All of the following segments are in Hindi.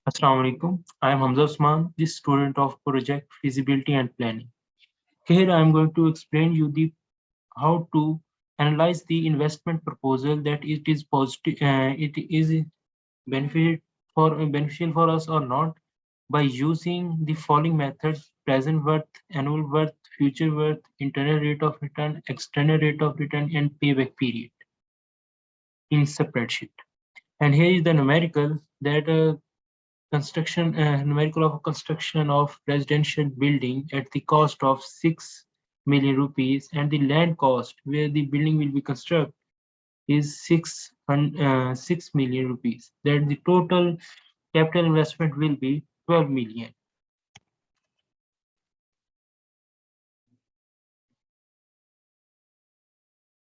Assalamu alaikum. I am Hamza Usman, the student of Project Feasibility and Planning. Here I am going to explain you the how to analyze the investment proposal that it is positive, it is benefit beneficial for us or not by using the following methods: present worth, annual worth, future worth, internal rate of return, external rate of return, and payback period in spreadsheet. And here is the numerical that construction numerical of construction of residential building at the cost of 6 million rupees, and the land cost where the building will be constructed is 6 million rupees. That the total capital investment will be 12 million.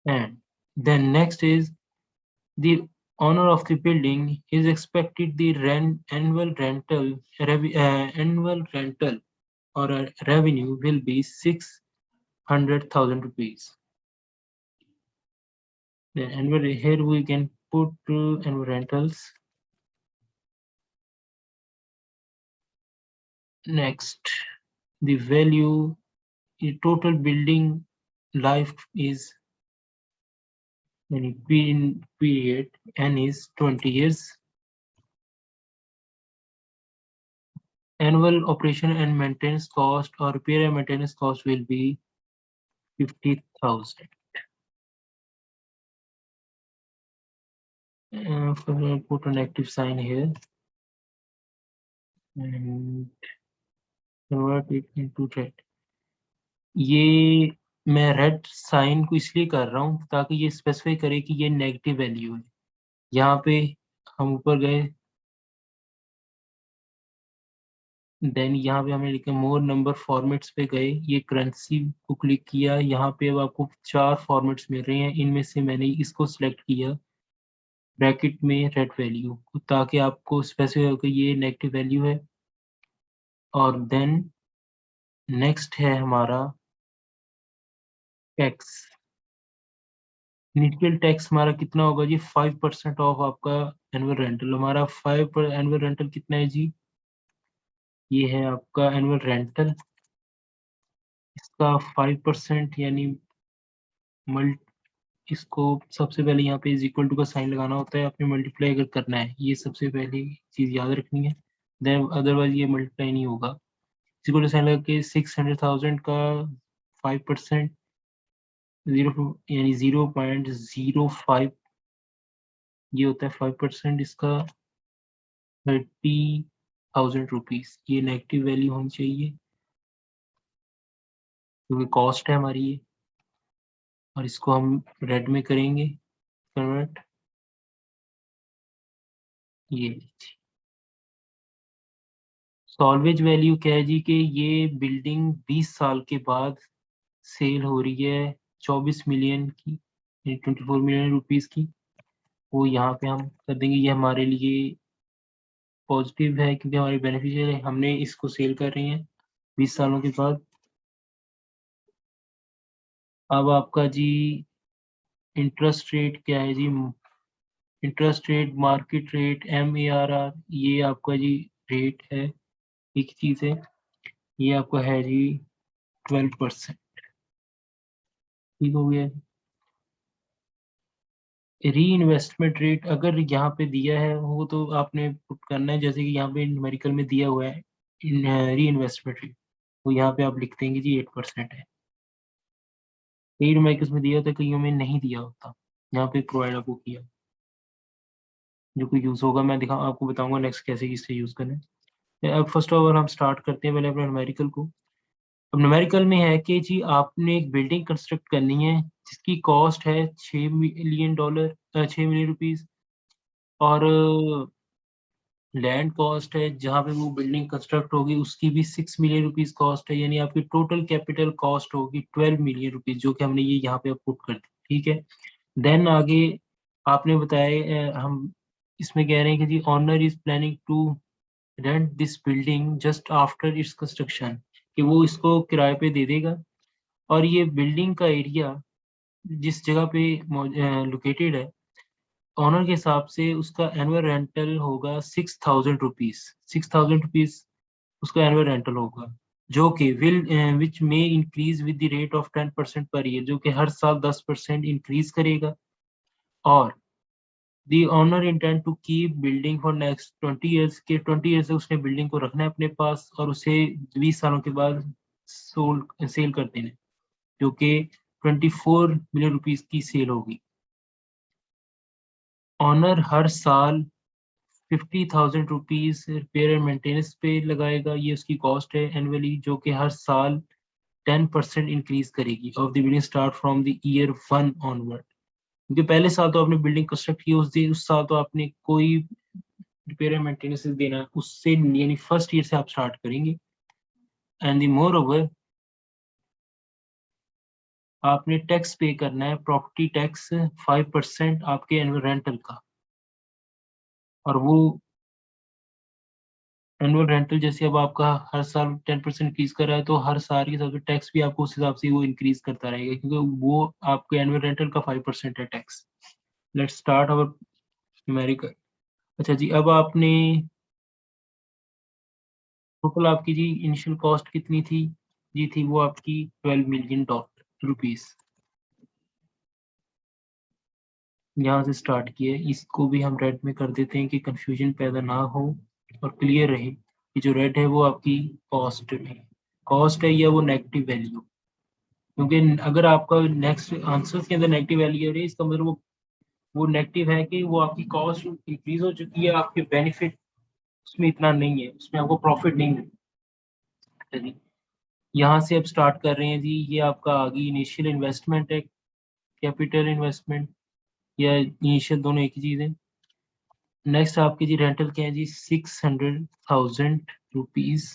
And then next is the owner of the building is expected the annual rental or a revenue will be 600,000 rupees. Then annual here we can put annual rentals. Next, the value, the total building life is period N is 20 years. Annual operation and maintenance cost or repair and maintenance cost will be 50,000. Put an active sign here and convert it into red. ये मैं रेड साइन को इसलिए कर रहा हूँ ताकि ये स्पेसिफाई करे कि ये नेगेटिव वैल्यू है। यहाँ पे हम ऊपर गए, देन यहाँ पे हमने लिखा मोर नंबर फॉर्मेट्स पे गए, ये करेंसी को क्लिक किया, यहाँ पे अब आपको 4 फॉर्मेट्स मिल रहे हैं, इनमें से मैंने इसको सिलेक्ट किया ब्रैकेट में रेड वैल्यू, ताकि आपको स्पेसिफाई हो कि ये नेगेटिव वैल्यू है। और देन नेक्स्ट है हमारा टैक्स। इनिशियल टैक्स हमारा कितना होगा जी? 5% ऑफ आपका एनुअल रेंटल। हमारा 5 पर एनुअल रेंटल कितना है जी? ये है आपका एनुअल रेंटल, इसका 5% यानी इसको सबसे पहले यहाँ पे इज इक्वल टू का साइन लगाना होता है, आपने मल्टीप्लाई अगर करना है, ये सबसे पहली चीज याद रखनी है। देन अदरवाइज ये मल्टीप्लाई नहीं होगा। इक्वल टू साइन लगा के 600,000 का 5% 0 यानी 0.05 ये होता है 5%, इसका 30,000 रुपीज। ये नेगेटिव वैल्यू होनी चाहिए क्योंकि कॉस्ट है हमारी ये, और इसको हम रेड में करेंगे कन्वर्ट। ये सॉल्वेज वैल्यू क्या है जी? कि ये बिल्डिंग 20 साल के बाद सेल हो रही है 24 मिलियन की, 24 मिलियन रुपीस की, वो यहाँ पे हम कर देंगे। ये हमारे लिए पॉजिटिव है क्योंकि हमारी बेनिफिशियल है, हमने इसको सेल कर रहे हैं 20 सालों के बाद। अब आपका जी इंटरेस्ट रेट क्या है जी? Interest rate, market rate, MARR, ये आपका जी रेट है, एक चीज है, ये आपका है जी 12%। ठीक हो गया। री इन्वेस्टमेंट रेट अगर यहाँ पे दिया है वो तो आपने पुट करना है, जैसे कि यहाँ पे न्यूमेरिकल में दिया हुआ है री इन्वेस्टमेंट रेट, वो यहाँ पे आप लिख देंगे जी 8% है। कई न्यूमेरिकल्स में दिया होता है, कईयों में नहीं दिया होता, यहाँ पे प्रोवाइड आपको किया, जो कोई यूज होगा मैं आपको बताऊंगा नेक्स्ट कैसे इससे यूज करना है। अब फर्स्ट ऑफ ऑल हम स्टार्ट करते हैं पहले अपने न्यूमेरिकल को। अब न्यूमेरिकल में है कि जी आपने एक बिल्डिंग कंस्ट्रक्ट करनी है जिसकी कॉस्ट है $6 मिलियन, 6 मिलियन रुपीज, और लैंड कॉस्ट है जहाँ पे वो बिल्डिंग कंस्ट्रक्ट होगी उसकी भी 6 मिलियन रुपीज कॉस्ट है, यानी आपकी टोटल कैपिटल कॉस्ट होगी 12 मिलियन रुपीज, जो कि हमने ये यहाँ पे पुट कर दी। ठीक है। देन आगे आपने बताया हम इसमें कह रहे हैं कि जी owner is planning to rent this building just after its construction, कि वो इसको किराए पे दे देगा, और ये बिल्डिंग का एरिया जिस जगह पे लोकेटेड है ऑनर के हिसाब से उसका एनुअल रेंटल होगा 6,000 रुपीज। 6,000 रुपीज उसका एनुअल रेंटल होगा, जो कि which may increase with the rate of 10% per year, जो कि हर साल 10% इंक्रीज करेगा। और the owner intend to keep building for next 20 years, के 20 ईयर्स से उसने बिल्डिंग को रखना है अपने पास और उसे 20 सालों के बाद सेल कर देना, जो कि 24 मिलियन रुपीज की सेल होगी। ऑनर हर साल 50,000 रुपीज रिपेयर एंड मेंटेनेंस पे लगाएगा, ये उसकी कॉस्ट है एनुअली, जो कि हर साल 10% इंक्रीज करेगी of the building start from the year 1 onward. क्योंकि पहले साल तो आपने बिल्डिंग कंस्ट्रक्ट की, उस साल तो आपने कोई रिपेयर एंड मेंटेनेंस देना उससे, यानी फर्स्ट ईयर से आप स्टार्ट करेंगे। एंड द मोर ओवर आपने टैक्स पे करना है, प्रॉपर्टी टैक्स 5% आपके एनुअल रेंटल का। और वो एनुअल रेंटल जैसे अब आपका हर साल 10% इंक्रीज कर रहा है, तो हर साल के हिसाब से टैक्स भी आपको उस हिसाब से वो इंक्रीज करता रहेगा, क्योंकि वो आपके एनुअल रेंटल का 5% है tax. Let's start our numerical. अच्छा जी, अब आपने टोटल आपकी जी इनिशियल कॉस्ट कितनी थी जी? थी वो आपकी 12 मिलियन रुपीज। यहाँ से स्टार्ट किए, इसको भी हम रेड में कर देते हैं कि कंफ्यूजन पैदा ना हो और क्लियर रहे कि जो रेड है वो आपकी कॉस्ट है, कॉस्ट है या वो नेगेटिव वैल्यू। क्योंकि अगर आपका नेक्स्ट आंसर के अंदर नेगेटिव वैल्यू है, इसका मतलब वो नेगेटिव है कि वो आपकी कॉस्ट इंक्रीज हो चुकी है, आपके बेनिफिट उसमें इतना नहीं है, उसमें आपको प्रॉफिट नहीं है जी। यहाँ से अब स्टार्ट कर रहे हैं जी, ये आपका आगे इनिशियल इन्वेस्टमेंट है, कैपिटल इन्वेस्टमेंट या इनिशियल, दोनों एक ही चीज़ है। नेक्स्ट आपकी जी रेंटल क्या है जी? 600,000 रुपीज।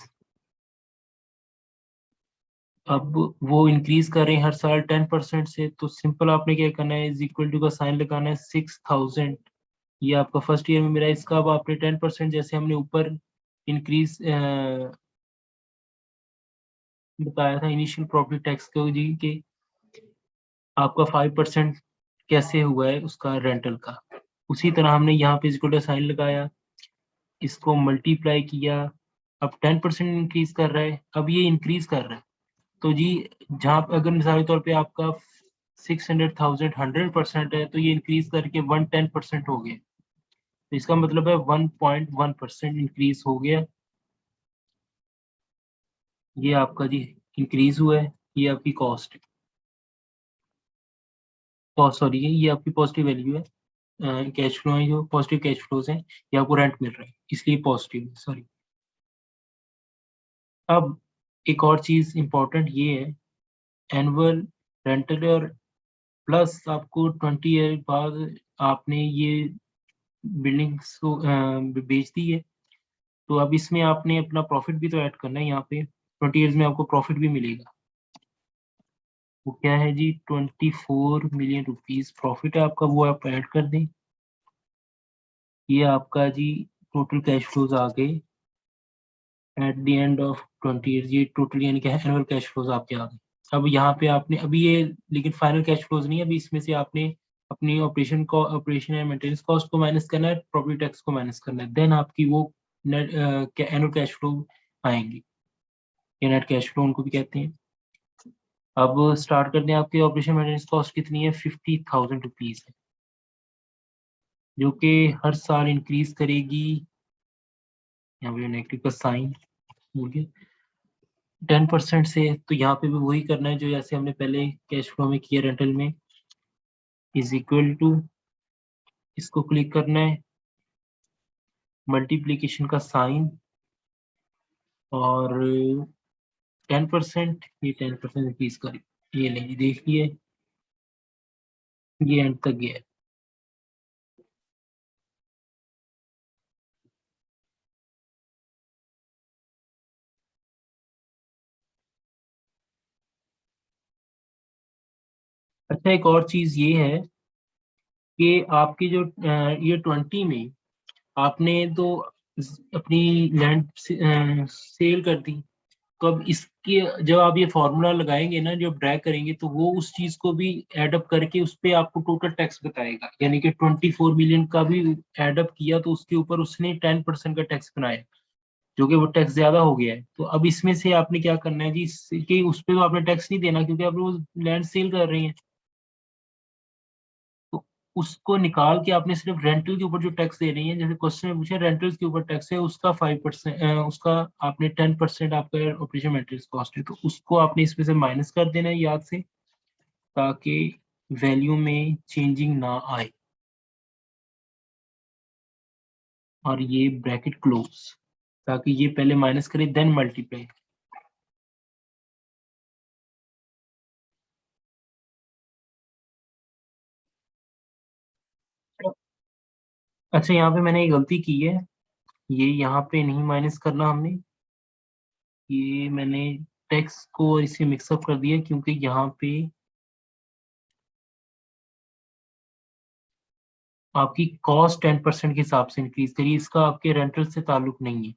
अब वो इंक्रीज कर रहे हैं हर साल 10% से, तो सिंपल आपने क्या करना है, इज इक्वल टू का साइन लगाना है 6,000। ये आपका फर्स्ट ईयर में मेरा, इसका अब आपने 10% जैसे हमने ऊपर इंक्रीज बताया था इनिशियल प्रॉपर्टी टैक्स को जी, कि आपका 5% कैसे हुआ है उसका रेंटल का। उसी तरह हमने यहाँ पे इक्वल टू साइन लगाया, इसको मल्टीप्लाई किया, अब 10% इंक्रीज कर रहा है, अब ये इंक्रीज कर रहा है। तो जी जहाँ पे अगर मिसाली तौर पे आपका 600,000 100% है, तो ये इंक्रीज करके 110% हो गया। तो इसका मतलब है 1.1% इंक्रीज हो गया। ये आपका जी इंक्रीज हुआ है, ये आपकी कॉस्ट, सॉरी ये आपकी पॉजिटिव वैल्यू है, कैश फ्लो है, जो पॉजिटिव कैश फ्लोज हैं, ये आपको रेंट मिल रहा है इसलिए पॉजिटिव है, सॉरी। अब एक और चीज इंपॉर्टेंट ये है, एनुअल रेंटल और प्लस आपको 20 ईयर बाद आपने ये बिल्डिंग्स को बेच दी है, तो अब इसमें आपने अपना प्रॉफिट भी तो ऐड करना है। यहाँ पे 20 ईयर्स में आपको प्रॉफिट भी मिलेगा। वो क्या है जी? 24 मिलियन रुपीज प्रॉफिट है आपका, वो आप ऐड कर दें। ये आपका जी टोटल कैश फ्लोज आ गए at the end of 20 years, ये टोटल यानी कि एनुअल कैश फ्लोज आपके आ गए। अब यहाँ पे आपने अभी ये, लेकिन फाइनल कैश फ्लोज नहीं है, अभी इसमें से आपने अपनी ऑपरेशन एंड मेंटेनेंस कॉस्ट को माइनस करना है, प्रॉपर्टी टैक्स को माइनस करना है, देन आपकी वो नेट एनुअल कैश फ्लो आएंगी। ये नेट कैश फ्लो उनको भी कहते हैं। अब स्टार्ट करते हैं, आपकी ऑपरेशन मेंटेनेंस कॉस्ट कितनी है? 50,000 रुपीज है, जो कि हर साल इंक्रीज करेगी। यहाँ पे नेगेटिव का साइन भूल गया, 10% से। तो यहाँ पे भी वही करना है जो जैसे हमने पहले कैश फ्लो में किया रेंटल में, इज इक्वल टू, इसको क्लिक करना है, मल्टीप्लीकेशन का साइन, और 10%, ये 10% इंक्रीज कर, ये लेंगे, देखिए ये एंड तक गया है। अच्छा, एक और चीज ये है कि आपकी जो ये 20 में आपने तो अपनी लैंड सेल कर दी, तो अब इसके जब आप ये फॉर्मूला लगाएंगे ना, जब ड्रैग करेंगे, तो वो उस चीज को भी एडअप करके उस पे आपको टोटल टैक्स बताएगा। यानी कि 24 मिलियन का भी एडअप किया तो उसके ऊपर उसने 10% का टैक्स बनाया, जो कि वो टैक्स ज्यादा हो गया है। तो अब इसमें से आपने क्या करना है जी, कि उस पे तो आपने टैक्स नहीं देना, क्योंकि आप वो लैंड सेल कर रही हैं। तो उसको निकाल के आपने सिर्फ रेंटल के ऊपर जो टैक्स दे रही है, जैसे क्वेश्चन में पूछे रेंटल्स के ऊपर टैक्स है, उसका 5%, उसका आपने 10% आपका ऑपरेशन मेंटेनेंस कॉस्ट है, तो उसको आपने इसमें से माइनस कर देना है याद से, ताकि वैल्यू में चेंजिंग ना आए। और ये ब्रैकेट क्लोज, ताकि ये पहले माइनस करे देन मल्टीप्लाई। अच्छा, यहाँ पे मैंने एक गलती की है, ये यहाँ पे नहीं माइनस करना हमने, ये मैंने टैक्स को और इसे मिक्सअप कर दिया, क्योंकि यहाँ पे आपकी कॉस्ट 10% के हिसाब से इंक्रीज करिए, इसका आपके रेंटल से ताल्लुक नहीं है।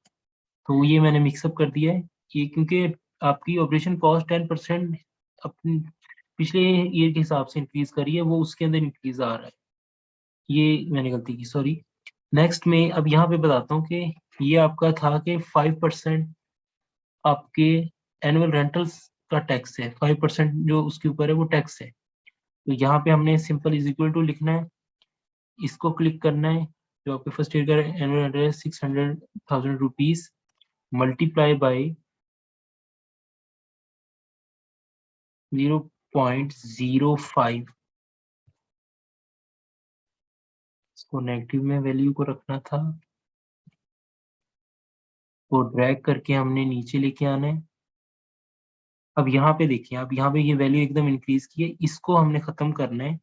तो ये मैंने मिक्सअप कर दिया है कि क्योंकि आपकी ऑपरेशन कॉस्ट 10% अपनी पिछले ईयर के हिसाब से इंक्रीज करी है, वो उसके अंदर इंक्रीज आ रहा है। ये मैंने गलती की, सॉरी। नेक्स्ट में अब यहाँ पे बताता हूँ कि ये आपका था कि 5% आपके एनुअल रेंटल्स का टैक्स है, 5% जो उसके ऊपर है वो टैक्स है। तो यहाँ पे हमने सिंपल इज इक्वल टू लिखना है, इसको क्लिक करना है, जो आपके फर्स्ट ईयर का एनुअल रेंट है 600,000 रुपीज, मल्टीप्लाई बाई 0.05, इसको नेगेटिव में वैल्यू को रखना था, वो ड्रैग करके हमने नीचे लेके आना है। अब यहाँ पे देखिए, अब यहाँ पे ये वैल्यू एकदम इंक्रीज की है, इसको हमने खत्म करना है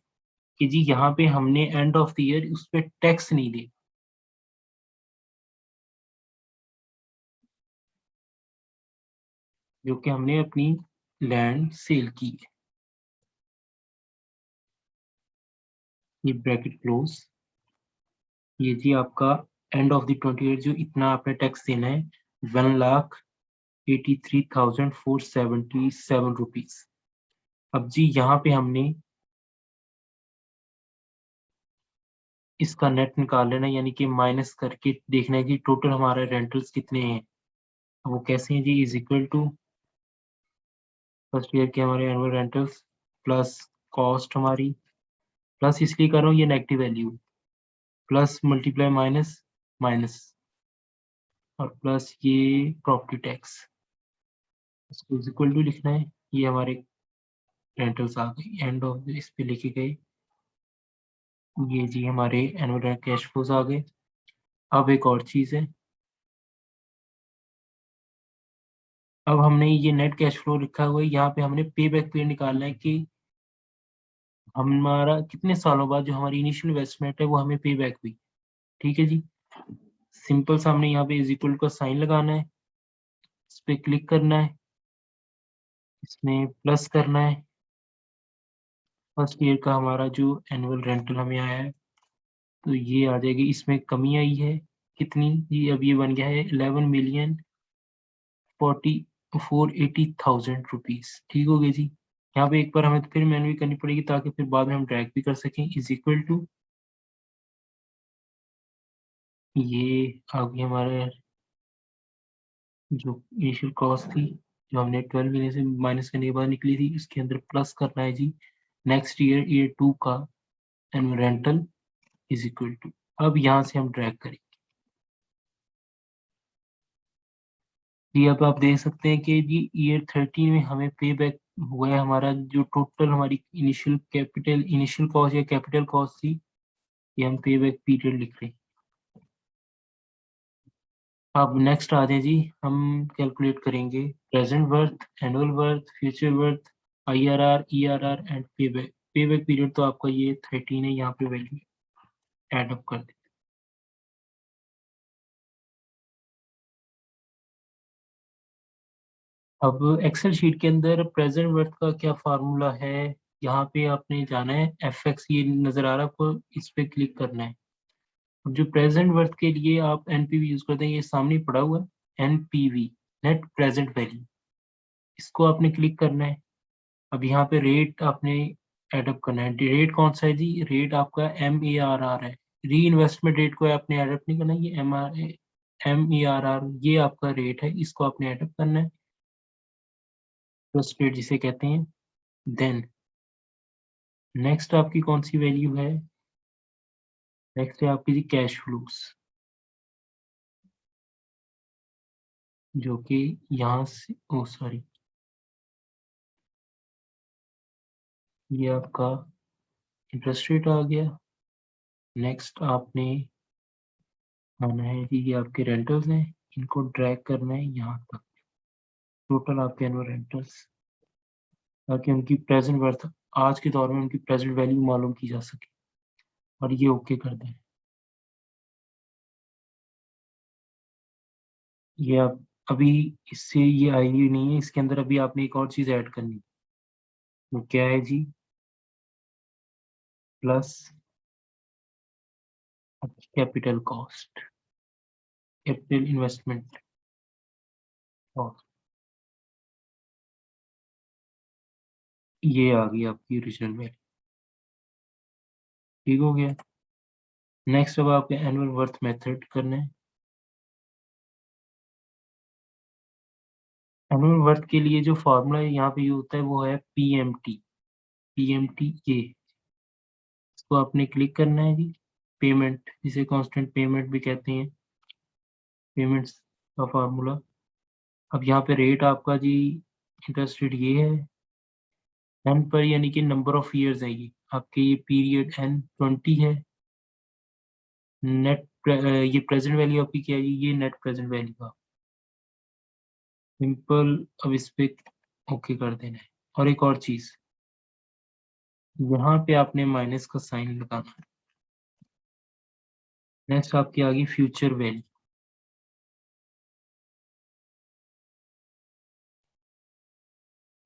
कि जी यहाँ पे हमने एंड ऑफ द ईयर उस पर टैक्स नहीं दे, जो कि हमने अपनी लैंड सेल की है। ये ब्रैकेट क्लोज, ये जी आपका एंड ऑफ द 20 ईयर, जो इतना आपने टैक्स देना है, 1,83,477 रुपीज। अब जी यहाँ पे हमने इसका नेट निकाल लेना, यानी कि माइनस करके देखना है कि टोटल हमारे रेंटल्स कितने हैं। वो कैसे हैं जी, is equal to first year के हमारे एनुअल रेंटल्स प्लस कॉस्ट हमारी, प्लस इसलिए कर रहा हूँ ये negative value, plus multiply minus minus, और प्लस ये प्रॉपर्टी टैक्स, इसको इज इक्वल टू लिखना है। ये हमारे रेंटल्स आ गए, एंड ऑफ इस पे लिखे गए। ये जी हमारे एनुअल कैश फ्लोज आ गए। अब एक और चीज़ है, अब हमने ये नेट कैश फ्लो लिखा हुआ है, यहाँ पे हमने पे बैक पीरियड निकालना है कि हमारा कितने सालों बाद जो हमारी इनिशियल इन्वेस्टमेंट है वो हमें पे बैक हुई। ठीक है जी, सिंपल सा हमने यहाँ पे इज इक्वल का साइन लगाना है, इस पे क्लिक करना है, इसमें प्लस करना है, फर्स्ट ईयर का हमारा जो एनुअल रेंटल हमें आया है, तो ये आ जाएगी, इसमें कमी आई है कितनी, ये अब ये बन गया है 11,44,80,000 रुपीज। ठीक हो गई जी। यहाँ पे एक बार हमें फिर मेनू करनी पड़ेगी, ताकि फिर बाद में हम ड्रैग भी कर सकें, इज इक्वल टू ये आ गई हमारे जो इनिशियल कॉस्ट थी, जो हमने 12 महीने से माइनस करने के बाद निकली थी, इसके अंदर प्लस करना है जी नेक्स्ट ईयर, ईयर 2 का annual rental is equal to, अब यहाँ से हम ड्रैग करें जी। अब आप देख सकते हैं कि जी ईयर 13 में हमें पे बैक हुआ है, हमारा जो टोटल हमारी इनिशियल कॉस्ट या कैपिटल कॉस्ट थी, ये हम पे बैक पीरियड लिख रहे हैं। अब नेक्स्ट आ जाए जी, हम कैलकुलेट करेंगे present worth, annual worth, future worth, IRR, ERR and पे बैक पीरियड तो आपका ये 13 है, यहाँ पे वैल्यू एड अप कर दे। अब एक्सेल शीट के अंदर प्रेजेंट वर्थ का क्या फार्मूला है, यहाँ पे आपने जाना है, FX ये नजर आ रहा है आपको, इस पे क्लिक करना है। अब जो प्रेजेंट वर्थ के लिए आप NPV यूज करते हैं, ये सामने पड़ा हुआ है, NPV, नेट प्रेजेंट वैल्यू। इसको आपने क्लिक करना है। अब यहाँ पे रेट आपने एडअप करना है। रेट कौन सा है जी? रेट आपका MARR है। री इन्वेस्टमेंट रेट को आपने एडअप नहीं करना, ये MERR ये आपका रेट है, इसको आपने एडअप करना है, इंटरेस्ट रेट जिसे कहते हैं। देन नेक्स्ट आपकी कौन सी वैल्यू है? नेक्स्ट है आपकी जी कैश फ्लोस, जो कि यहाँ से सॉरी, ये आपका इंटरेस्ट रेट आ गया। नेक्स्ट आपने आना है कि ये आपके रेंटल्स हैं, इनको ड्रैग करना है यहाँ तक, टोटल आपके एनुअल रेंटल्स, ताकि उनकी प्रेजेंट वर्थ आज के दौर में उनकी प्रेजेंट वैल्यू मालूम की जा सके। और ये ओके कर दें। ये आप अभी इससे ये आई ही नहीं है, इसके अंदर अभी आपने एक और चीज ऐड करनी है। वो क्या है जी? Plus capital cost, capital investment cost, ये आ गई आपकी ओरिजिनल वैल्यू। ठीक हो गया। नेक्स्ट अब आपके एनुअल वर्थ मेथड करना है। एनुअल वर्थ के लिए जो फॉर्मूला यहाँ पे यूज होता है वो है PMT। PMT ये, इसको आपने क्लिक करना है जी। पेमेंट, जिसे कांस्टेंट पेमेंट भी कहते हैं, पेमेंट्स का फार्मूला। अब यहाँ पे रेट आपका जी इंटरेस्ट रेट ये है एन पर, यानी कि नंबर ऑफ ईयर्स है ये आपके, ये पीरियड N20 है। नेट ये प्रेजेंट वैल्यू आपकी क्या है? ये नेट प्रेजेंट वैल्यू का सिंपल। अब इस पे ओके कर देना है। और एक और चीज, यहाँ पे आपने माइनस का साइन लगाना है। नेक्स्ट आपकी आ गई फ्यूचर वैल्यू,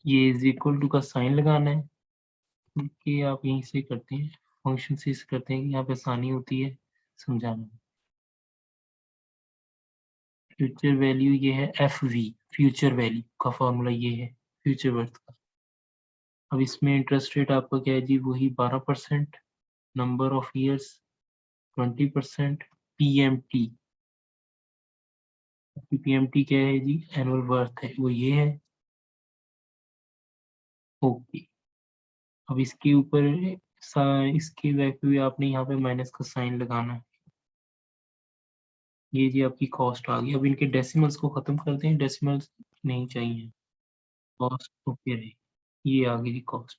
ये इज इक्वल टू का साइन लगाना है, क्योंकि आप यहीं से करते हैं, फंक्शन से इसे करते हैं कि यहाँ पे आसानी होती है समझाने में। फ्यूचर वैल्यू ये है FV, फ्यूचर वैल्यू का फॉर्मूला ये है फ्यूचर वर्थ का। अब इसमें इंटरेस्ट रेट आपका क्या है जी? वही 12%, number of years 20%, PMT। PMT क्या है जी? एनुअल वर्थ है, वो ये है। ओके। अब इसके ऊपर इसके बैक पे भी आपने यहाँ पे माइनस का साइन लगाना है। ये जी आपकी कॉस्ट आ गई। अब इनके डेसिमल्स को खत्म करते हैं, डेसिमल्स नहीं चाहिए, कॉस्ट ओके रहे। ये आ गई जी कॉस्ट।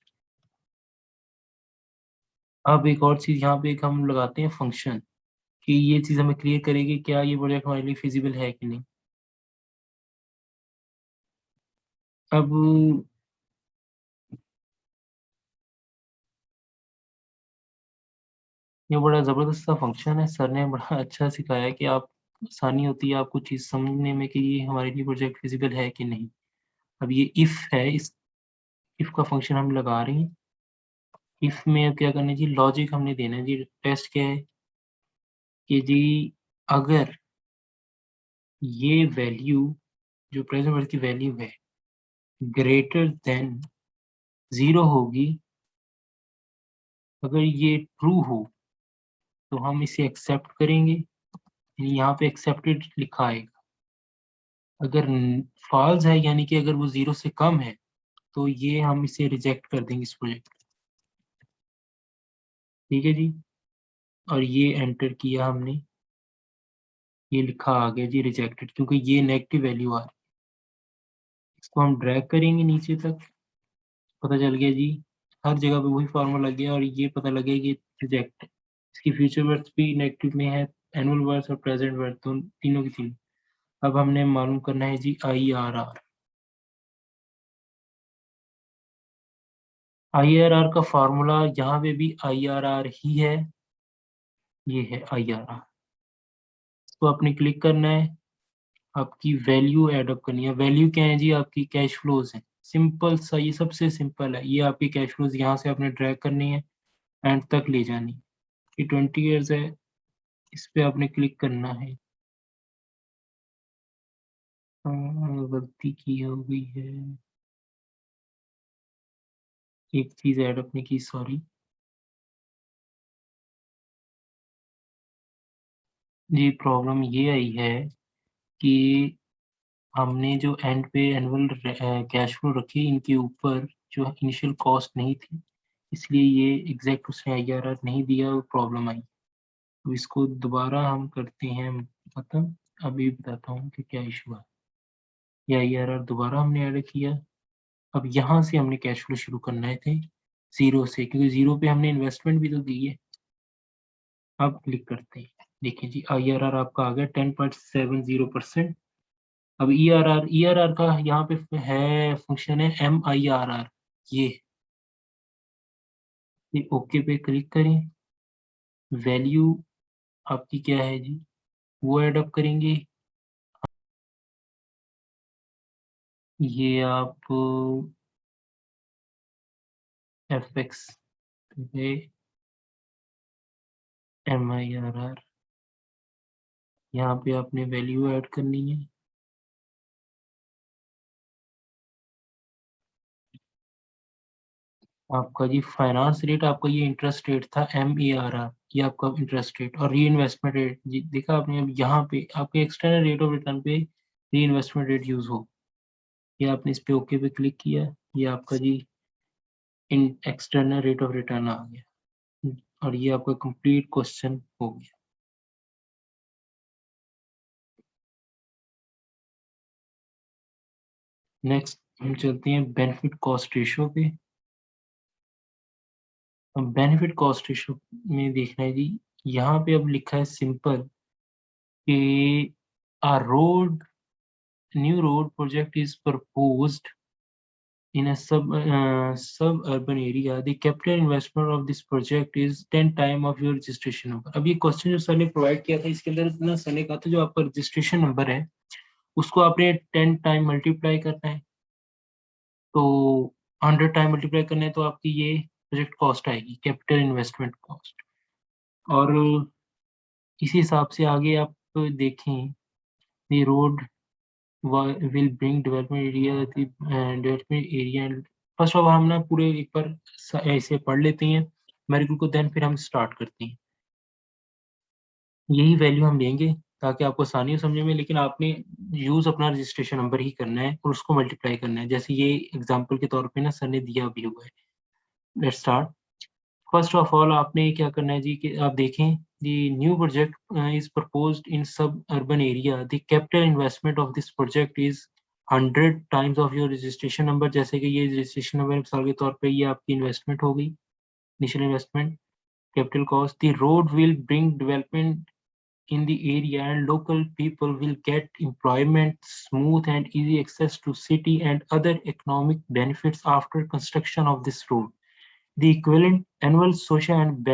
अब एक और चीज यहाँ पे एक हम लगाते हैं फंक्शन, कि ये चीज हमें क्लियर करेगी क्या ये प्रोजेक्ट हमारे लिए फिजिबल है कि नहीं। अब ये बड़ा जबरदस्त सा फंक्शन है, सर ने बड़ा अच्छा सिखाया है कि आप आसानी होती है आपको चीज समझने में कि ये हमारे लिए प्रोजेक्ट फिजिबल है कि नहीं। अब ये इफ है, इस इफ का फंक्शन हम लगा रहे हैं। इफ में अब क्या करना है जी? लॉजिक हमने देना है जी। टेस्ट क्या है कि जी अगर ये वैल्यू, जो प्रेजेंट वर्ड की वैल्यू है, ग्रेटर देन 0 होगी, अगर ये ट्रू हो तो हम इसे एक्सेप्ट करेंगे, यानी यहाँ पे एक्सेप्टेड लिखा है। अगर फॉल्स है, यानी कि अगर वो 0 से कम है, तो ये हम इसे रिजेक्ट कर देंगे इस प्रोजेक्ट। ठीक है जी। और ये एंटर किया हमने, ये लिखा आ गया जी रिजेक्टेड, क्योंकि ये नेगेटिव वैल्यू आ रही है। इसको हम ड्रैग करेंगे नीचे तक, पता चल गया जी हर जगह पे वही फॉर्मूला लग गया, और ये पता लग गया कि रिजेक्ट है। इसकी फ्यूचर वर्थ भी नेगेटिव में है, एनुअल वर्थ और प्रेजेंट वर्थ दोनों, तीनों की तीनों। अब हमने मालूम करना है जी IRR। IRR का फॉर्मूला यहाँ पे भी IRR ही है, ये है IRR। इसको आपने क्लिक करना है, आपकी वैल्यू ऐड अप करनी है। वैल्यू क्या है जी? आपकी कैश फ्लोज है। सिंपल सा, ये सबसे सिंपल है। ये आपकी कैश फ्लोज यहाँ से आपने ड्रैग करनी है, एंड तक ले जानी है। ये 20 ईयर्स है, इस पे आपने क्लिक करना है। गलती की हो गई है। एक चीज ऐड अपने की, सॉरी जी, प्रॉब्लम ये आई है कि हमने जो एंड पे एनुअल कैश फ्लो रखी इनके ऊपर जो इनिशियल कॉस्ट नहीं थी, इसलिए ये एग्जैक्ट उसने आईआरआर नहीं दिया और प्रॉब्लम आई। तो इसको दोबारा हम करते हैं खत्म। अभी बताता हूँ कि क्या इशू है। ये आईआरआर दोबारा हमने ऐड किया। अब यहाँ से हमने कैश फ्लो शुरू करना है थे जीरो से, क्योंकि जीरो पे हमने इन्वेस्टमेंट भी तो दी है। अब क्लिक करते हैं, देखिए जी आईआरआर आपका आ गया 10.70%। अब ईआरआर का यहाँ पे है फंक्शन है MIRR। ये ओके पे क्लिक करें। वैल्यू आपकी क्या है जी, वो ऐड अप करेंगे। ये आप FX पे MIRR, यहाँ पे आपने वैल्यू ऐड करनी है। आपका जी फाइनेंस रेट, आपका ये इंटरेस्ट रेट था MARR, ये आपका इंटरेस्ट रेट और री इन्वेस्टमेंट रेट जी देखा आपने। अब यहाँ पे आपके एक्सटर्नल रेट ऑफ रिटर्न पे री इन्वेस्टमेंट रेट यूज हो, ये आपने इस पे ओके पे क्लिक किया। ये आपका जी in external rate of return आ गया और ये आपका कंप्लीट क्वेश्चन हो गया। नेक्स्ट हम चलते हैं बेनिफिट कॉस्ट रेशियो पे। अब बेनिफिट कॉस्ट रेशियो में देखना है जी, यहाँ पे अब लिखा है सिंपल कि a road new road project is proposed in a suburban area. The capital investment of this project is 10 time of your registration number. अब ये क्वेश्चन जो सर ने प्रोवाइड किया था, इसके अंदर ना सर ने कहा था जो आपका रजिस्ट्रेशन नंबर है उसको आपने 10 टाइम मल्टीप्लाई करना है। तो 100 टाइम मल्टीप्लाई करना है तो आपकी ये प्रोजेक्ट कॉस्ट आएगी, कैपिटल इन्वेस्टमेंट कॉस्ट। और इसी हिसाब से आगे आप देखें, the road will bring development area and first of हम ना पूरे एक बार ऐसे पढ़ लेते हैं मेरिकल को, देन फिर हम स्टार्ट करते हैं। यही वैल्यू हम लेंगे ताकि आपको आसानी हो समझने में, लेकिन आपने यूज अपना रजिस्ट्रेशन नंबर ही करना है और उसको मल्टीप्लाई करना है, जैसे ये एग्जांपल के तौर पे ना सर ने दिया भी हुआ है। Let's start. First of all आपने क्या करना है जी कि आप देखें the new project is proposed in suburban area. The capital investment of this project is 100 times of your registration number। जैसे कि ये रजिस्ट्रेशन नंबर मिसाल के तौर पे ये आपकी इन्वेस्टमेंट हो गई, initial investment. Capital cost, the road will bring development in the area and local people will get employment, smooth and easy access to city and other economic benefits after construction of this road. The equivalent annual social and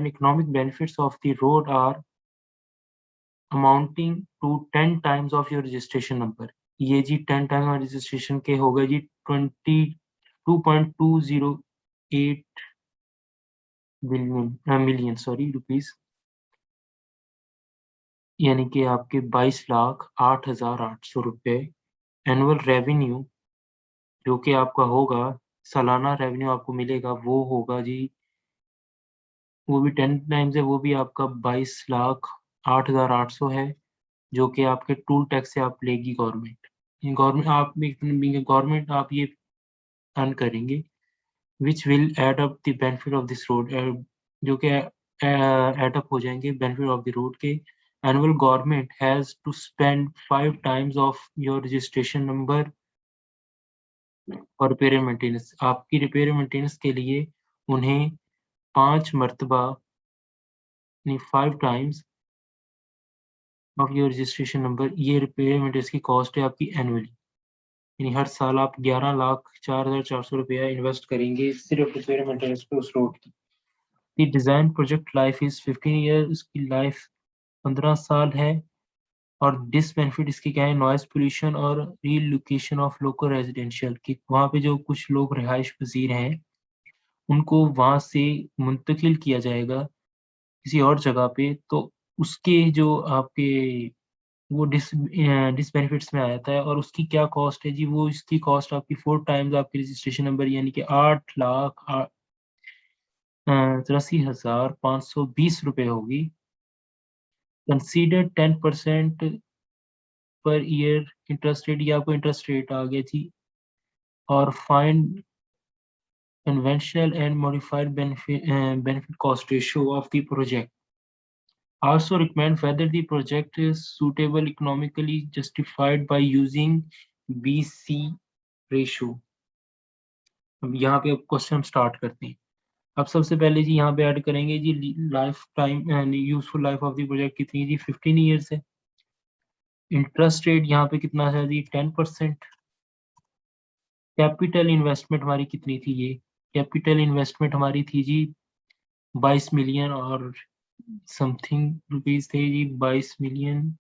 economic benefits of the road are amounting to 10 times of your registration number। ये जी 10 टाइम रजिस्ट्रेशन के हो गए जी 22.208 मिलियन सॉरी रुपीस, यानी कि आपके 22,08,800 रुपये। एनुअल रेवेन्यू जो कि आपका होगा, सालाना रेवेन्यू आपको मिलेगा वो होगा जी, वो भी 10 टाइम्स है, वो भी आपका 22,08,800 है, जो कि आपके टूल टैक्स से आप लेगी गवर्नमेंट। गवर्नमेंट आप गवर्नमेंट आप ये अर्न करेंगे, which will add up the benefit of this road, जो कि एड अप हो जाएंगे बेनिफिट ऑफ द रोड के। Annual government has to spend 5 times of your registration number और रिपेयर एंड मेंटेनेंस। आपकी रिपेयर एंड मेंटेनेंस के लिए उन्हें 5 मरतबा 5 times of your registration number, ये रिपेयर एंड मेंटेनेंस की कॉस्ट है आपकी एनुअली। यानी हर साल आप 11,04,400 रुपया इन्वेस्ट करेंगे सिर्फ रिपेयर मेंटेनेंस पे उस रोड की। The design project life is 15 year, उसकी लाइफ 15 साल है। और डिसबेनिफिट इसकी क्या है, नॉइज पोल्यूशन और रीलोकेशन ऑफ लोकल रेजिडेंशियल, की वहाँ पे जो कुछ लोग रिहाइश पजीर हैं उनको वहाँ से मुंतकिल किया जाएगा किसी और जगह पे, तो उसके जो आपके वो डिसबेनिफिट्स में आ जाता है। और उसकी क्या कॉस्ट है जी, वो इसकी कॉस्ट आपकी 4 टाइम्स आपके रजिस्ट्रेशन नंबर यानी कि 8,83,520 रुपये होगी। Consider 10% per year interest rate, ये आपको इंटरेस्ट रेट आ गया जी। और find conventional and modified benefit cost ratio of the project. Also recommend whether the project is suitable economically justified by using BC ratio. अब यहाँ पे अब क्वेश्चन हम स्टार्ट करते हैं। अब सबसे पहले जी यहाँ पे ऐड करेंगे जी life time useful life of the project कितनी है जी, 15 ईयर्स है। इंटरेस्ट रेट यहाँ पे कितना है जी, 10%। कैपिटल इन्वेस्टमेंट हमारी कितनी थी, ये कैपिटल इन्वेस्टमेंट हमारी थी जी 22 मिलियन और समथिंग रुपीज थे जी, 22 मिलियन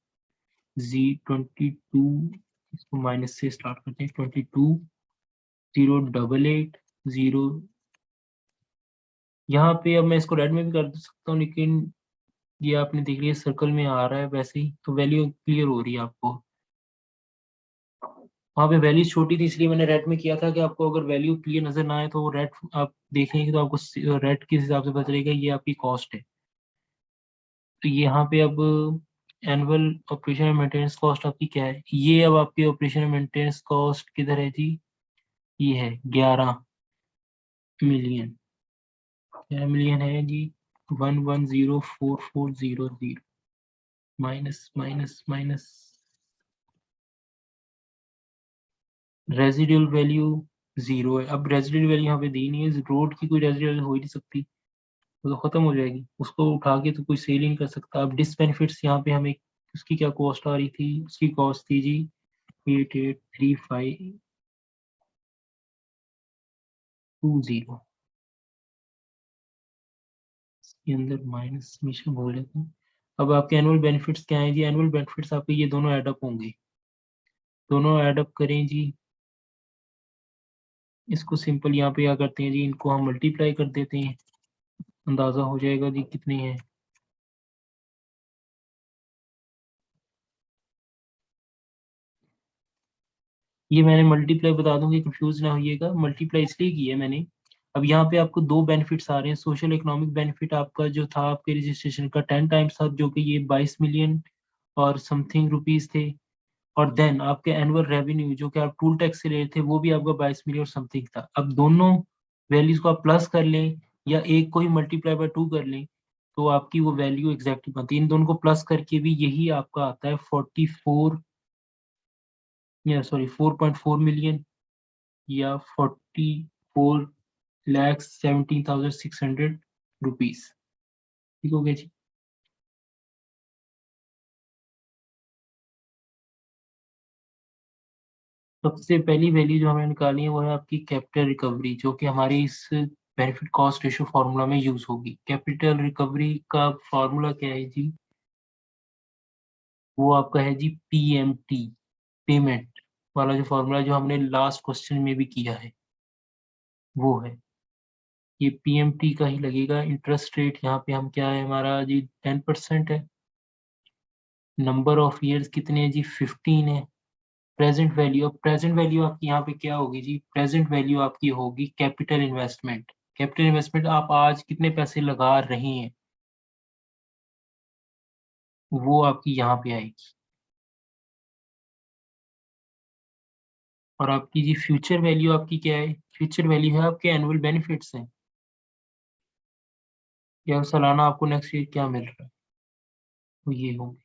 जी 22, इसको माइनस से स्टार्ट करते हैं, 22,088,0। यहाँ पे अब मैं इसको रेड में भी कर सकता हूँ, लेकिन ये आपने देख लिया सर्कल में आ रहा है वैसे ही, तो वैल्यू क्लियर हो रही है आपको। वहाँ पे वैल्यू छोटी थी इसलिए मैंने रेड में किया था कि आपको अगर वैल्यू क्लियर नजर ना आए तो वो रेड आप देखेंगे तो आपको रेड किस हिसाब से पता चलेगा ये आपकी कॉस्ट है। तो यहाँ पे अब annual operation and maintenance cost आपकी क्या है, ये अब आपकी ऑपरेशन एंड मेंटेनेंस कॉस्ट किधर है जी, ये है 11 मिलियन। 11 मिलियन है जी, 1104,400 minus minus minus residual value 0 है। अब रेजिडुअल वैल्यू यहाँ पे दी नहीं है, रोड की कोई रेजिडुअल हो ही नहीं सकती, वो तो खत्म हो जाएगी, उसको उठा के तो कोई सेल ही नहीं कर सकता। अब डिसबेनिफिट्स यहाँ पे हमें उसकी क्या कॉस्ट आ रही थी, उसकी कॉस्ट थी जी 883520। इसके अंदर माइनस हमेशा बोल देता हूँ। अब आपके एनुअल बेनिफिट्स क्या है जी, एनुअल बेनिफिट्स आपके ये दोनों एडअप होंगे, दोनों एडअप करें जी। इसको सिंपल यहाँ पे क्या करते हैं जी, इनको हम मल्टीप्लाई कर देते हैं, अंदाजा हो जाएगा जी कितने हैं। ये मैंने मल्टीप्लाई बता दूं कि कंफ्यूज ना होइएगा, मल्टीप्लाई इसलिए की है मैंने। अब यहाँ पे आपको दो बेनिफिट्स आ रहे हैं, सोशल इकोनॉमिक बेनिफिट आपका जो था आपके रजिस्ट्रेशन का 10 टाइम्स था, जो कि ये 22 मिलियन और समथिंग रुपीज थे। और देन आपके एनुअल रेवेन्यू जो कि आप टूल टैक्स से ले रहे थे वो भी आपका 22 मिलियन और समथिंग था। अब दोनों वैल्यूज को आप प्लस कर लें या एक को ही मल्टीप्लाई बाय 2 कर लें तो आपकी वो वैल्यू एग्जैक्टली बनती है। इन दोनों को प्लस करके भी यही आपका आता है 44 या सॉरी 4.4 मिलियन या 44,17,600 रुपीज। ठीक हो गया जी। सबसे पहली वैल्यू जो हमें निकालनी है वो है आपकी कैपिटल रिकवरी, जो कि हमारी इस बेनिफिट कॉस्ट रेशियो फार्मूला में यूज होगी। कैपिटल रिकवरी का फार्मूला क्या है जी, वो आपका है जी पीएमटी, पेमेंट वाला जो फार्मूला जो हमने लास्ट क्वेश्चन में भी किया है वो है ये पीएमटी का ही लगेगा। इंटरेस्ट रेट यहाँ पे हम क्या है हमारा जी 10% है। नंबर ऑफ ईयर्स कितने हैं जी 15 है। प्रेजेंट वैल्यू, अब प्रेजेंट वैल्यू आपकी यहाँ पे क्या होगी जी, प्रेजेंट वैल्यू आपकी होगी कैपिटल इन्वेस्टमेंट। कैपिटल इन्वेस्टमेंट आप आज कितने पैसे लगा रहे हैं वो आपकी यहाँ पे आएगी। और आपकी जी फ्यूचर वैल्यू आपकी क्या है, फ्यूचर वैल्यू है आपके एनुअल बेनिफिट्स हैं, या सालाना आपको नेक्स्ट ईयर क्या मिल रहा है वो ये होंगे।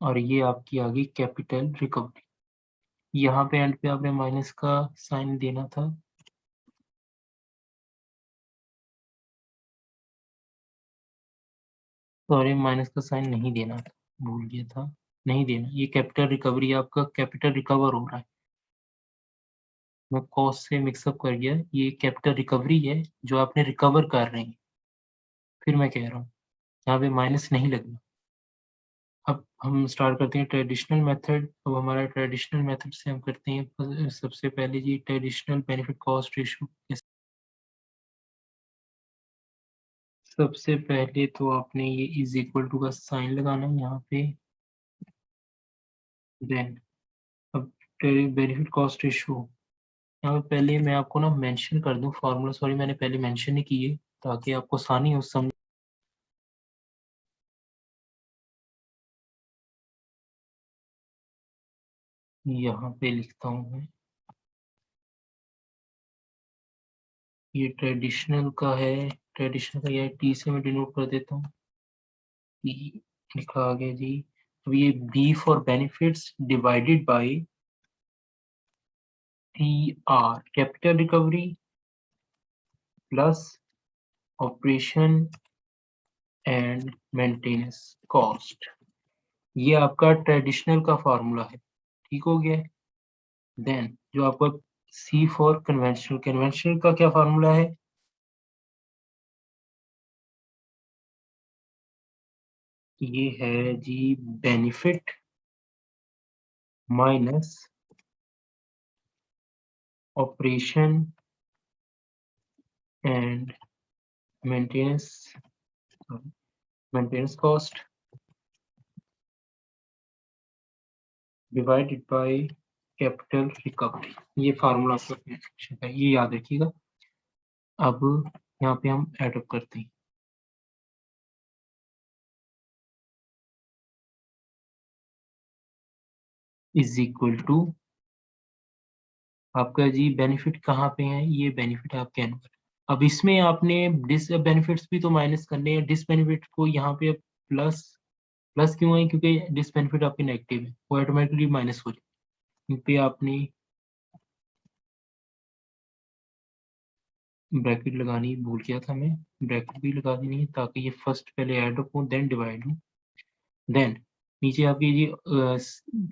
और ये आपकी आ गई कैपिटल रिकवरी। यहाँ पे एंड पे आपने माइनस का साइन देना था, सॉरी माइनस का साइन नहीं देना था, भूल गया था, नहीं देना। ये कैपिटल रिकवरी आपका कैपिटल रिकवर हो रहा है, मैं कॉस्ट से मिक्सअप कर गया, ये कैपिटल रिकवरी है जो आपने रिकवर कर रहे हैं। फिर मैं कह रहा हूँ यहाँ पे माइनस नहीं लगना। अब हम स्टार्ट करते हैं ट्रेडिशनल मेथड। अब हमारा ट्रेडिशनल मेथड से हम करते हैं सबसे पहले जी ट्रेडिशनल बेनिफिट कॉस्ट रेशो। सबसे पहले तो आपने ये इज इक्वल टू का साइन लगाना है यहाँ पे, देन अब बेनिफिट कॉस्ट रेशियो, यहाँ पे पहले मैं आपको ना मेंशन कर दूं फॉर्मूला, सॉरी मैंने पहले मेंशन नहीं किए ताकि आपको आसानी हो समझ। यहाँ पे लिखता हूँ मैं, ये ट्रेडिशनल का है, ट्रेडिशनल का ये टी से मैं डिनोट कर देता हूँ, टी लिखा आ गया जी। अब ये B for benefits divided by T R, capital recovery plus operation and maintenance cost, ये आपका ट्रेडिशनल का फॉर्मूला है, ठीक हो गया। देन जो आपका सी फॉर कन्वेंशनल, कन्वेंशनल का क्या फॉर्मूला है, ये है जी benefit minus operation and maintenance, maintenance cost divided by capital recovery, ये फार्मूला आपका है, ये याद रखिएगा। अब यहाँ पे हम एडअप करते हैं, इज इक्वल टू आपका जी बेनिफिट कहाँ पे है, ये बेनिफिट आपके एनुअल। अब इसमें आपने डिस बेनिफिट्स भी तो माइनस करने हैं, डिस बेनिफिट को यहाँ पे प्लस, प्लस क्यों है, क्योंकि डिस बेनिफिट आपकी नेगेटिव है, वो ऑटोमेटिकली माइनस हो जाए। इन पे आपने ब्रैकेट लगानी भूल गया था मैं, ब्रैकेट भी लगा देनी है ताकि ये फर्स्ट पहले ऐड हो देन डिवाइड हो। देन नीचे आपकी ये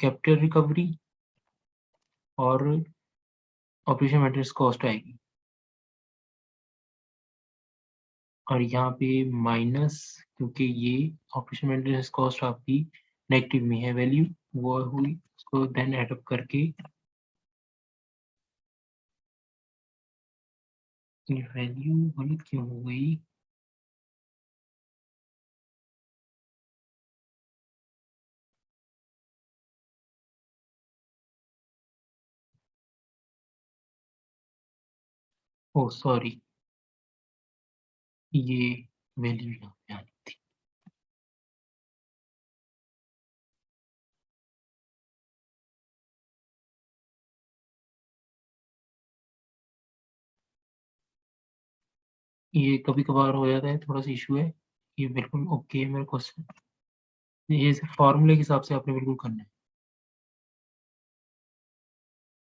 कैपिटल रिकवरी और ऑपरेशन मेंटेनेंस कॉस्ट आएगी, और यहाँ पे माइनस, क्योंकि ये ऑपरेशन मेंटेनेंस कॉस्ट आपकी नेगेटिव में है वैल्यू, वो हुई, उसको देन एडअप करके ये वैल्यू गलत क्यों हो गई, ओ सॉरी, ये वैल्यू यहाँ पे आनी थी। ये कभी कभार हो जाता है, थोड़ा सा इशू है, ये बिल्कुल ओके है मेरा क्वेश्चन, ये फॉर्मूले के हिसाब से आपने बिल्कुल करना है।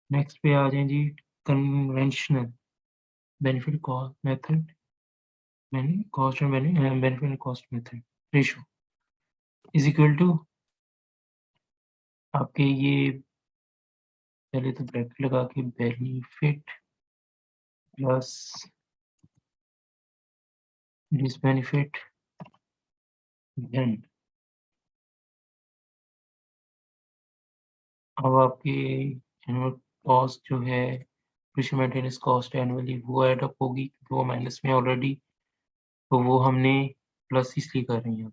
नेक्स्ट पे आ जाए जी, conventional benefit cost method, cost and benefit and cost method ratio is equal to आपके ये, पहले तो ब्रैकेट लगा के बेनिफिट प्लस डिसबेनिफिट, देन अब आपकी एनुअल कॉस्ट जो है, कृषि मेंटेनेंस कॉस्ट एनुअली वो ऐड अप होगी, वो माइनस में ऑलरेडी, तो वो हमने प्लस इसलिए कर रही हैं,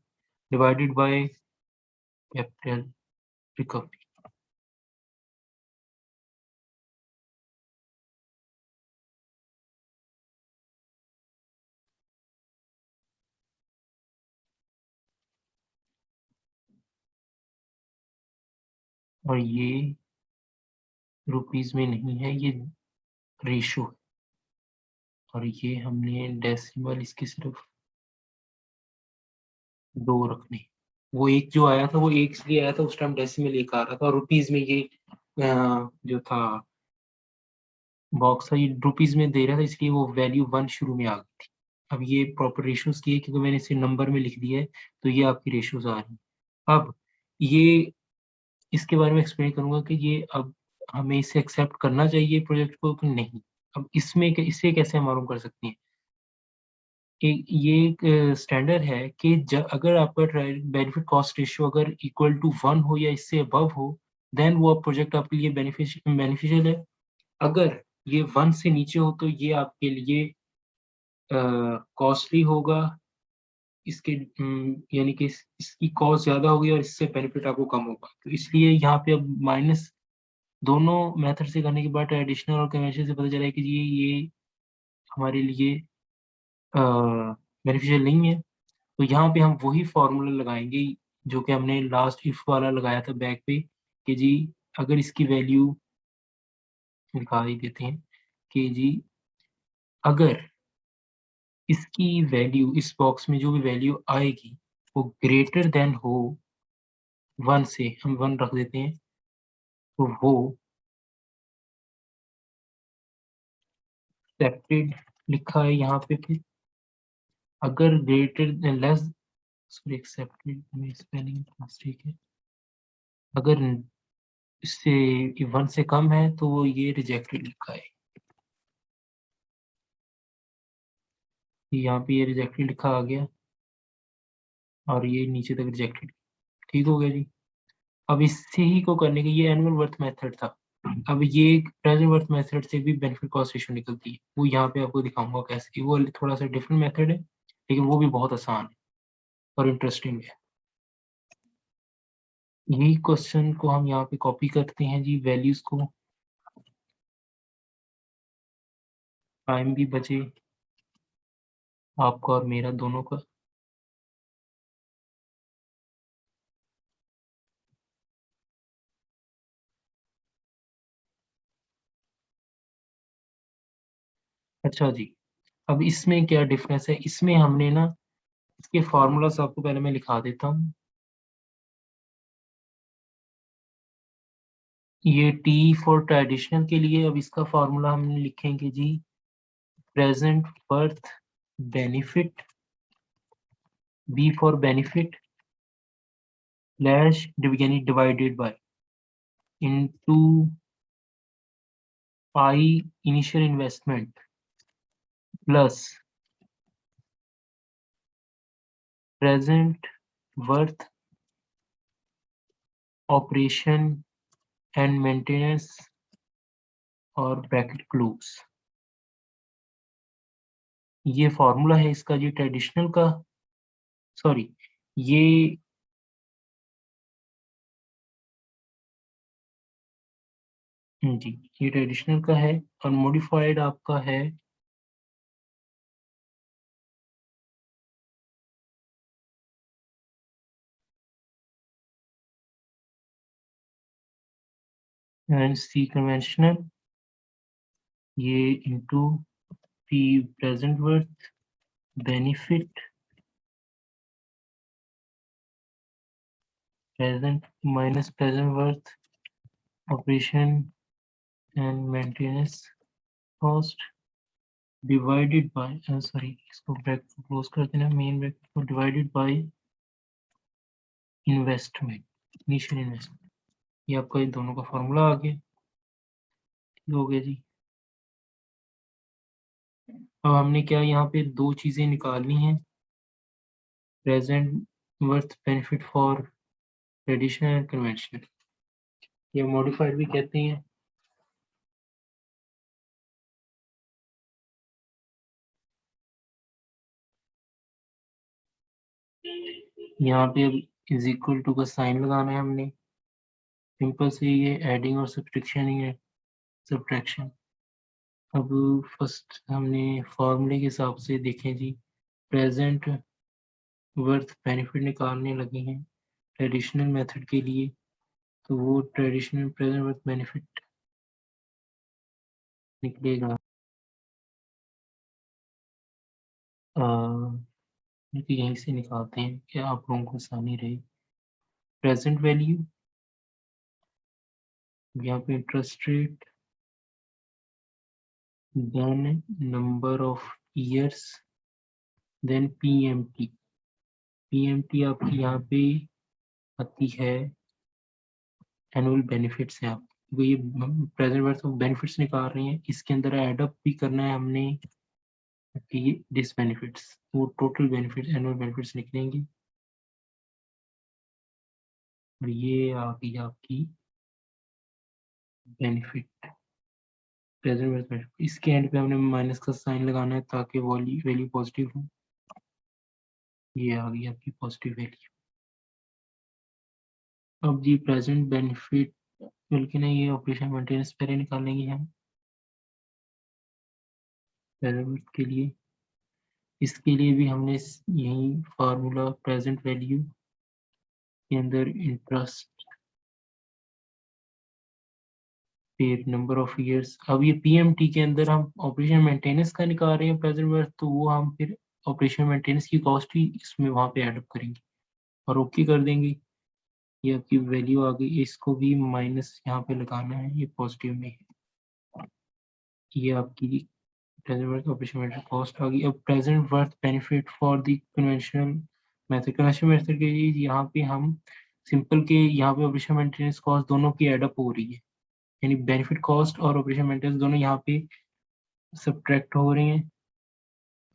डिवाइडेड बाय कैपिटल रिकवरी, और ये रुपीस में नहीं है, ये रेशो है, और ये हमने डेसिमल इसकी सिर्फ 2 रखने, वो एक जो आया था वो एक इसलिए आया था, उस टाइम डेसिमल एक आ रहा था, और रुपीस में ये जो था बॉक्स था ये रुपीस में दे रहा था, इसलिए वो वैल्यू 1 शुरू में आ गई थी। अब ये प्रॉपर रेशियोज की है, क्योंकि मैंने इसे नंबर में लिख दिया है, तो ये आपकी रेशियोज आ रही हैं। अब ये इसके बारे में एक्सप्लेन करूंगा कि ये अब हमें इसे एक्सेप्ट करना चाहिए प्रोजेक्ट को कि नहीं। अब इसमें इसे कैसे हम मालूम कर सकते हैं, कि ये एक स्टैंडर्ड है कि अगर आपका बेनिफिट कॉस्ट रेशियो अगर इक्वल टू 1 हो या इससे अबव हो, देन वो प्रोजेक्ट आपके लिए बेनिफिशियल है। अगर ये 1 से नीचे हो तो ये आपके लिए कॉस्टली होगा, इसके यानी कि इसकी कॉस्ट ज्यादा होगी और इससे बेनिफिट आपको कम होगा, तो इसलिए यहाँ पे अब माइनस दोनों मेथड से करने के बाद ट्रेडिशनल और कन्वेंशनल से पता चला है कि ये हमारे लिए बेनिफिशियल नहीं है। तो यहाँ पे हम वही फॉर्मूला लगाएंगे जो कि हमने लास्ट इफ वाला लगाया था बैक पे, कि जी अगर इसकी वैल्यू दिखा ही देते हैं कि जी अगर इसकी वैल्यू इस बॉक्स में जो भी वैल्यू आएगी वो ग्रेटर देन हो 1 से, हम 1 रख देते हैं, तो वो एक्सेप्टेड लिखा है यहाँ पे। फिर अगर greater than less, sorry accepted में स्पेलिंग मिस्टेक है, अगर इससे 1 से कम है तो वो ये रिजेक्टेड लिखा है, यहाँ पे ये रिजेक्टेड लिखा आ गया और ये नीचे तक रिजेक्टेड। ठीक हो गया जी। अब इससे ही को करने के, ये एनुअल वर्थ मेथड था, अब ये प्रेजेंट वर्थ मेथड से भी बेनिफिट कॉस्ट रेशियो निकलती है, वो यहाँ पे आपको दिखाऊंगा कैसे। वो थोड़ा सा डिफरेंट मेथड है लेकिन वो भी बहुत आसान है और इंटरेस्टिंग है। यही क्वेश्चन को हम यहाँ पे कॉपी करते हैं जी, वैल्यूज को, टाइम भी बचे आपका और मेरा दोनों का। अच्छा जी, अब इसमें क्या डिफरेंस है, इसमें हमने ना इसके फॉर्मूलाज आपको पहले मैं लिखा देता हूँ। ये टी फॉर ट्रेडिशनल के लिए, अब इसका फॉर्मूला हम लिखेंगे जी, present worth benefit, B for benefit slash यानी divided by into pi initial investment plus present worth operation and maintenance और ब्रैकेट क्लोज। ये फॉर्मूला है इसका जी ट्रेडिशनल का, सॉरी ये जी ये ट्रेडिशनल का है और मॉडिफाइड आपका है एंड सी कन्वेंशनल, ये into P present worth benefit present minus present worth operation and maintenance cost divided bye, sorry इसको ब्रैकेट क्लोज कर देना, मेन ब्रैकेट को, divided by investment, initial investment. ये आपका ये दोनों का फॉर्मूला आ गया। ठीक हो गया जी। अब हमने क्या यहाँ पे दो चीजें निकालनी है, present worth benefit for traditional and conventional, ये मॉडिफाइड भी कहते हैं। यहाँ पे अब इज इक्वल टू का साइन लगाना है हमने, सिंपल से ये एडिंग और सब्ट्रैक्शन ही है, सब्ट्रैक्शन। अब फर्स्ट हमने फॉर्मूले के हिसाब से देखें जी, प्रेजेंट वर्थ बेनिफिट निकालने लगे हैं ट्रेडिशनल मेथड के लिए, तो वो ट्रेडिशनल प्रेजेंट वर्थ बेनिफिट निकलेगा यहीं से निकालते हैं कि आप लोगों को आसानी रहे। प्रेजेंट वैल्यू, यहाँ पे interest rate, then number of years, then PMT. PMT आपकी यहाँ पे आती है एनुअल बेनिफिट्स हैं, आप वो ये प्रेजेंट वर्थ ऑफ बेनिफिट्स निकाल रहे हैं, इसके अंदर एडअप भी करना है हमने कि ये डिस बेनिफिट्स, वो टोटल बेनिफिट्स एनुअल बेनिफिट्स निकलेंगे और ये आ गई आपकी बेनिफिट, प्रेजेंट वर्थ बेनिफिट। इसके एंड पे हमने माइनस का साइन लगाना है ताकि वैल्यू पॉजिटिव हो। ये आ गई आपकी पॉजिटिव वैल्यू। अब जी प्रेजेंट बेनिफिट बल्कि नहीं, ये ऑपरेशन मेंटेनेंस पहले निकालेंगे हम प्रेजेंट के लिए। इसके लिए भी हमने यही फार्मूला प्रेजेंट वैल्यू के अंदर इंटरेस्ट फिर नंबर ऑफ ईयर्स। अब ये पीएमटी के अंदर हम ऑपरेशन मेंटेनेंस का निकाल रहे हैं प्रेजेंट वर्थ, तो वो हम फिर ऑपरेशन मेंटेनेंस की कॉस्ट ही इसमें वहाँ पे ऐड अप करेंगे और ओके कर देंगे। ये आपकी वैल्यू आ गई, इसको भी माइनस यहाँ पे लगाना है, ये पॉजिटिव में है। ये आपकी present worth operation maintenance cost आ गई। अब present worth benefit for the conventional method, conventional method के लिए यहाँ पे हम सिंपल के यहाँ पे ऑपरेशन मेंटेनेंस कॉस्ट दोनों की एडअप हो रही है, यानी बेनिफिट कॉस्ट और ऑपरेशन मेंटेनेंस दोनों यहाँ पे सब्ट्रैक्ट हो रही हैं,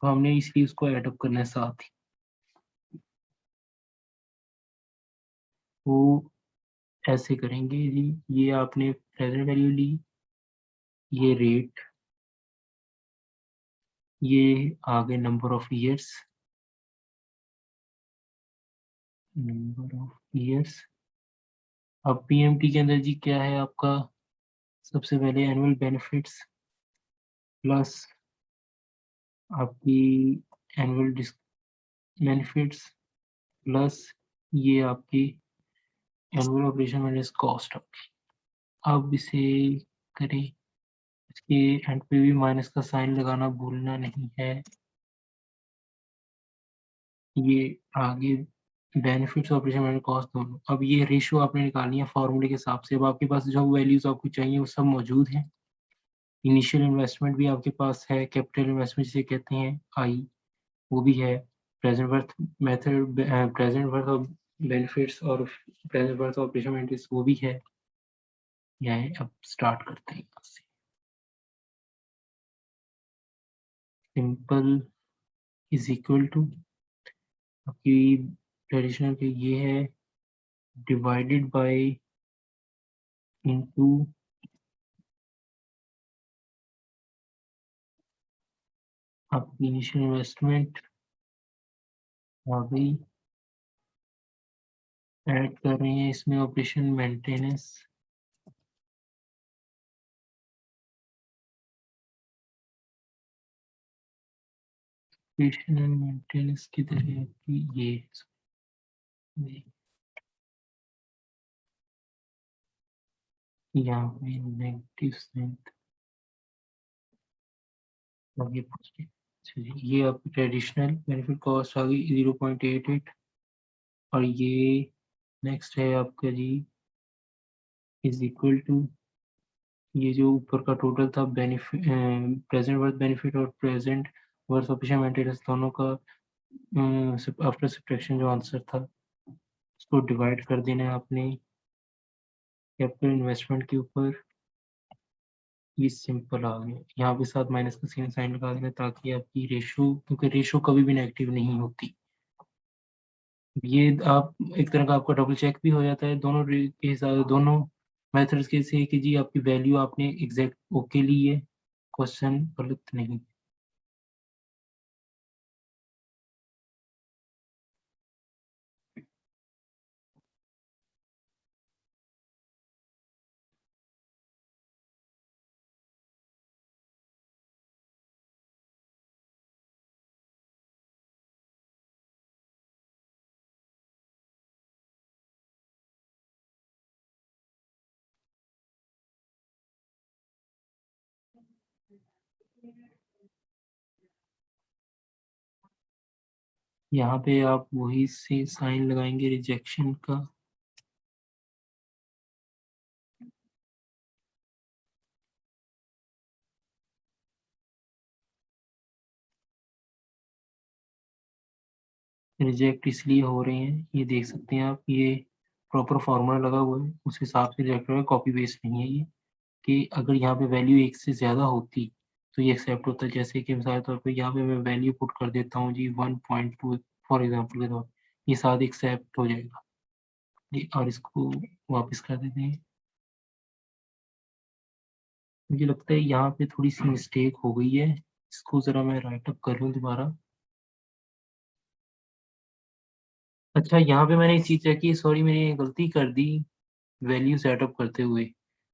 तो हमने इसलिए उसको एडअप करना है साथ ही। वो ऐसे करेंगे जी, ये आपने प्रेजेंट वैल्यू ली, ये रेट, ये आ गए number of years, number of years. अब पीएमटी के अंदर जी क्या है आपका, सबसे पहले एनुअल बेनिफिट्स प्लस आपकी एनुअल बेनिफिट्स प्लस ये आपकी एनुअल ऑपरेशन मैनेज कॉस्ट। अब इसे करें, इसके एंड पे भी माइनस का साइन लगाना भूलना नहीं है। ये आगे बेनिफिट्स ऑपरेशन मैनेज कॉस्ट दोनों। अब ये रेशियो आपने निकालनी है फॉर्मूले के हिसाब से। अब आपके पास जो वैल्यूज आपको चाहिए वो सब मौजूद हैं। इनिशियल इन्वेस्टमेंट भी आपके पास है, कैपिटल इन्वेस्टमेंट जिसे कहते हैं आई, वो भी है। Present worth method, present worth of benefits और प्रेजेंट वर्थ ऑपरेशन मैनेज वो भी है। यह अब स्टार्ट करते हैं यहाँ से। सिंपल इज इक्वल टू आपकी ट्रेडिशनल के ये है डिवाइडेड बाय इनटू आपकी इनिशियल इन्वेस्टमेंट आ गई, ऐड कर रहे हैं इसमें ऑपरेशन मेंटेनेंस, ऑपरेशन मेंटेनेंस की तरह की ये यहाँ पे नेगेटिव साइन आगे पहुंचे। चलिए, ये आपकी ट्रेडिशनल बेनिफिट कॉस्ट आ गई 0.88। और ये नेक्स्ट है आपका जी इज इक्वल टू ये जो ऊपर का टोटल था बेनिफिट, प्रेजेंट वर्थ बेनिफिट और प्रेजेंट वर्थ ऑपरेशन मेंटेनेंस दोनों का आफ्टर सब्ट्रैक्शन जो आंसर था उसको डिवाइड कर देना है आपने कैपिटल इन्वेस्टमेंट के ऊपर। ये सिंपल आ गया, यहाँ पे साथ माइनस का साइन लगा देना ताकि आपकी रेशो, क्योंकि रेशो कभी भी नेगेटिव नहीं होती। ये आप एक तरह का आपका डबल चेक भी हो जाता है दोनों के हिसाब, दोनों मेथड्स के से कि जी आपकी वैल्यू आपने एग्जैक्ट ओके ली है, क्वेश्चन गलत नहीं। यहाँ पे आप वही से साइन लगाएंगे रिजेक्शन का। रिजेक्ट इसलिए हो रहे हैं, ये देख सकते हैं आप, ये प्रॉपर फॉर्मूला लगा हुआ है उस हिसाब से रिजेक्ट हो रहा है, कॉपी पेस्ट नहीं है ये। कि अगर यहाँ पे वैल्यू एक से ज़्यादा होती तो ये एक्सेप्ट होता है। जैसे कि मिसाल तौर पे यहाँ पे मैं वैल्यू पुट कर देता हूँ जी 1.2 फॉर एग्जाम्पल के तौर, ये साथ एक्सेप्ट हो जाएगा जी। और इसको वापस कर देते हैं। मुझे लगता है यहाँ पे थोड़ी सी मिस्टेक हो गई है, इसको ज़रा मैं राइट अप कर लूँ दोबारा। अच्छा, यहाँ पे मैंने एक चीज चेक की, सॉरी मैंने गलती कर दी वैल्यू सेटअप करते हुए।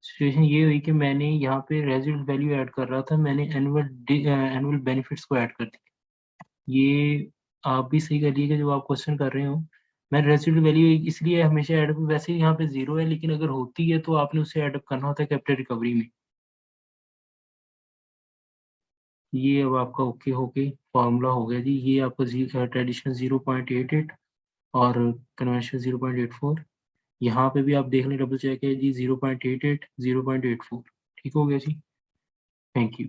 सिचुएशन ये हुई कि मैंने यहाँ पे रेजिडुअल वैल्यू ऐड कर रहा था, मैंने एनुअल बेनिफिट्स को ऐड कर दिया। ये आप भी सही करिएगा जब आप क्वेश्चन कर रहे हो। मैं रेजिडुअल वैल्यू इसलिए हमेशा ऐड, वैसे यहाँ पे 0 है, लेकिन अगर होती है तो आपने उसे ऐड करना होता है कैपिटल रिकवरी में। ये अब आपका ओके हो गई, फॉर्मूला हो गया जी। ये आपका ट्रेडिशनल 0.88 और कन्वेंशनल 0.84। यहाँ पे भी आप देख लें, डबल चेक है जी, 0.88 0.84। ठीक हो गया जी, थैंक यू।